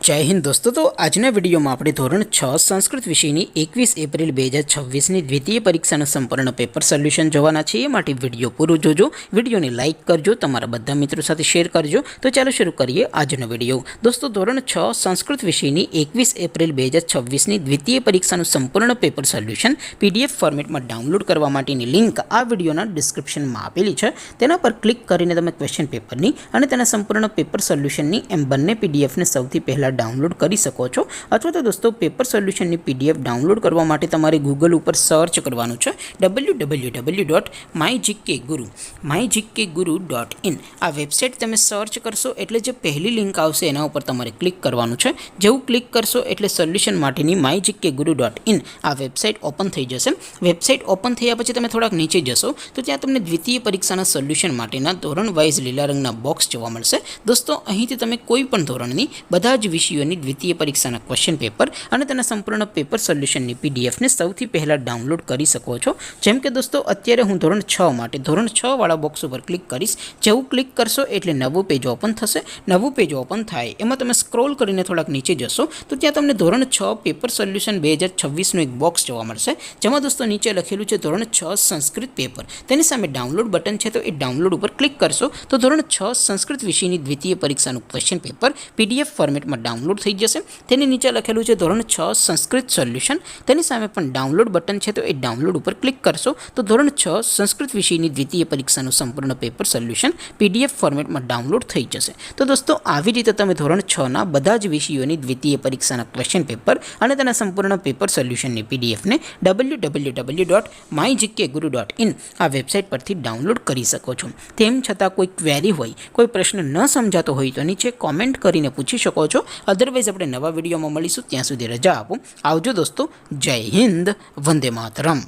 जय हिंद दोस्तों। तो आजना विडियो में આપણે ધોરણ 6 સંસ્કૃત વિષયની 21 એપ્રિલ 2026ની દ્વિતીય પરીક્ષાનું સંપૂર્ણ પેપર સોલ્યુશન જોવાના છે। એ માટે વિડિયો પૂરો જોજો, વિડિયોને લાઈક કરજો, તમારા બધા મિત્રો સાથે શેર કરજો। તો ચાલો શરૂ કરીએ આજનો વિડિયો। દોસ્તો ધોરણ 6 સંસ્કૃત વિષયની 21 એપ્રિલ 2026ની દ્વિતીય પરીક્ષાનું સંપૂર્ણ પેપર સોલ્યુશન પીડીએફ ફોર્મેટમાં ડાઉનલોડ કરવા માટેની લિંક આ વિડિયોના ડિસ્ક્રિપ્શનમાં આપેલી છે। તેના પર ક્લિક કરીને તમે ક્વેશ્ચન પેપરની અને તેના સંપૂર્ણ પેપર સોલ્યુશનની એમ બંને પીડીએફને સૌથી પહેલા डाउनलॉड कर सको छो। अथवा तो दोस्तों पेपर सोल्यूशन ની पीडीएफ डाउनलॉड करवा माटे तमारे गूगल पर सर्च करवानुं छे www.mygkguru.in। आ वेबसाइट तमे सर्च करशो एटले जे पहली लिंक आवशे एना उपर तमारे क्लिक करवानुं छे। जेवुं क्लिक करशो एटले सोल्यूशन माटेनी mygkguru.in आ वेबसाइट ओपन थई जशे। वेबसाइट ओपन थया पछी तमे थोड़ाक नीचे जशो तो त्यां तमने द्वितीय परीक्षाना सोल्यूशन माटेना धोरण वाइज लीला रंगना बॉक्स जोवा मळशे। दोस्तों અહીંથી તમે કોઈ પણ ધોરણની બધા જ વિષયોની દ્વિતીય પરીક્ષાના ક્વેશ્ચન પેપર અને તેના સંપૂર્ણ પેપર સોલ્યુશનની પીડીએફને સૌથી પહેલા ડાઉનલોડ કરી શકો છો। જેમ કે દોસ્તો અત્યારે હું ધોરણ 6 માટે ધોરણ 6 વાળા બોક્સ ઉપર ક્લિક કરીશ। જેવું ક્લિક કરશો એટલે નવું પેજ ઓપન થશે। નવું પેજ ઓપન થાય એમાં તમે સ્ક્રોલ કરીને થોડાક નીચે જશો તો ત્યાં તમને ધોરણ 6 પેપર સોલ્યુશન 2026નું એક બોક્સ જોવા મળશે। જેમાં દોસ્તો નીચે લખેલું છે ધોરણ 6 સંસ્કૃત પેપર। તેની સામે ડાઉનલોડ બટન છે તો એ ડાઉનલોડ ઉપર ક્લિક કરશો તો ધોરણ 6 સંસ્કૃત વિષયની દ્વિતીય પરીક્ષાનું ક્વેશ્ચન પેપર પીડીએફ ફોર્મેટમાં डाउनलॉड थई जशे। तेनी नीचे लखेलुं छे धोरण 6 संस्कृत सोल्यूशन। तेनी सामे पण डाउनलॉड बटन छे तो ए डाउनलॉड पर क्लिक करशो तो धोरण 6 संस्कृत विषयनी द्वितीय परीक्षानुं संपूर्ण पेपर सोल्यूशन पीडीएफ फॉर्मेट में डाउनलॉड थई जशे। तो दोस्तों आवी रीते तमे धोरण 6 ना बधा ज विषयोनी द्वितीय परीक्षाना क्वेश्चन पेपर अने तेना संपूर्ण पेपर सोल्यूशननी पीडीएफ ने www.mygkguru.in आ वेबसाइट परथी डाउनलॉड करी शको छो। तेम छतां कोई क्वेरी होय, कोई प्रश्न न समजातो होय तो नीचे कॉमेंट करीने पूछी शको छो। अदरवाइज अपने नवा वीडियो में मळीशुं, त्यां सुधी रजा आपो। आवजो दोस्तों। जय हिंद, वंदे मातरम।